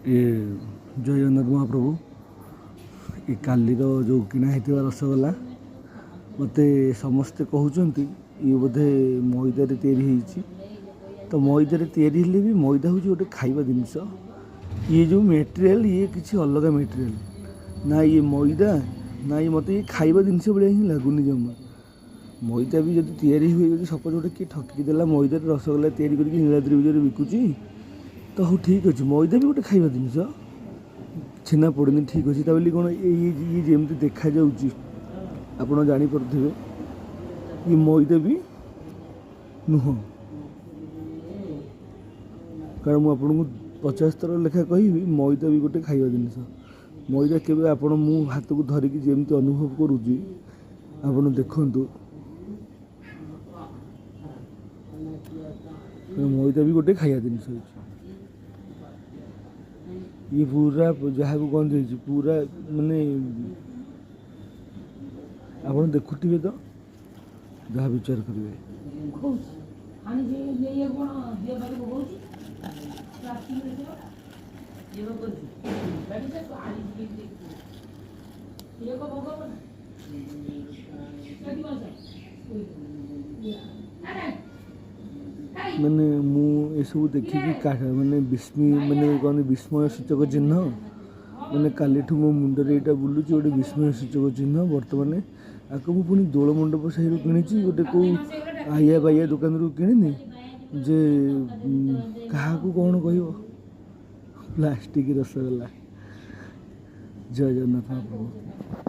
ଏ ଜୟ ଜଗନ୍ନାଥ ମହାପ୍ରଭୁ। ଏ କାଲିର ଯେଉଁ କିଣା ହେଇଥିବା ରସଗୋଲା ମୋତେ ସମସ୍ତେ କହୁଛନ୍ତି ଇଏ ବୋଧେ ମଇଦାରେ ତିଆରି ହେଇଛି। ତ ମଇଦାରେ ତିଆରି ହେଲେ ବି ମଇଦା ହେଉଛି ଗୋଟେ ଖାଇବା ଜିନିଷ। ଇଏ ଯେଉଁ ମେଟେରିଆଲ୍ ଇଏ କିଛି ଅଲଗା ମେଟେରିଆଲ୍ ନା, ଇଏ ମଇଦା ନା, ଇଏ ମୋତେ ଇଏ ଖାଇବା ଜିନିଷ ଭଳିଆ ହିଁ ଲାଗୁନି ଜମା। ମଇଦା ବି ଯଦି ତିଆରି ହୁଏ, ଯଦି ସପୋଜ୍ ଗୋଟେ କିଏ ଠକିକି ଦେଲା ମଇଦାରେ ରସଗୋଲା ତିଆରି କରିକି ନୀଳାଦ୍ରି ବିଜୟରେ ବିକୁଛି, ତ ହଉ ଠିକ୍ ଅଛି, ମଇଦା ବି ଗୋଟେ ଖାଇବା ଜିନିଷ। ଛେନା ପୋଡ଼ନି ଠିକ୍ ଅଛି, ତା ବୋଲି କ'ଣ ଇଏ ଯେମିତି ଦେଖାଯାଉଛି ଆପଣ ଜାଣିପାରୁଥିବେ ଇଏ ମଇଦା ବି ନୁହଁ। କାରଣ ମୁଁ ଆପଣଙ୍କୁ 50 ଥର ଲେଖା କହିବି ମଇଦା ବି ଗୋଟେ ଖାଇବା ଜିନିଷ। ମଇଦା କେବେ ଆପଣ ମୁଁ ହାତକୁ ଧରିକି ଯେମିତି ଅନୁଭବ କରୁଛି ଆପଣ ଦେଖନ୍ତୁ, ମଇଦା ବି ଗୋଟେ ଖାଇବା ଜିନିଷ ହେଉଛି। ଇଏ ପୁରା ଯାହାକୁ କହନ୍ତି ହେଇଛି ପୁରା ମାନେ ଆପଣ ଦେଖୁଥିବେ ତ ଯାହା ବିଚାର କରିବେ। ମାନେ ମୁଁ ଏସବୁ ଦେଖିକି ମାନେ ମାନେ କହନ୍ତି ବିସ୍ମୟ ସୂଚକ ଚିହ୍ନ। ମାନେ କାଲିଠୁ ମୋ ମୁଣ୍ଡରେ ଏଇଟା ବୁଲୁଛି ଗୋଟେ ବିସ୍ମୟ ସୂଚକ ଚିହ୍ନ। ବର୍ତ୍ତମାନ ଆକୁ ମୁଁ ପୁଣି ଦୋଳ ମଣ୍ଡପ ସାହିରୁ କିଣିଛି, ଗୋଟେ କେଉଁ ଆଇଆ ବାଇଆ ଦୋକାନରୁ କିଣିନି ଯେ କାହାକୁ କ'ଣ କହିବ। ପ୍ଲାଷ୍ଟିକ୍ ରସଗୋଲା। ଜୟ ଜଗନ୍ନାଥ ମହାପ୍ରଭୁ।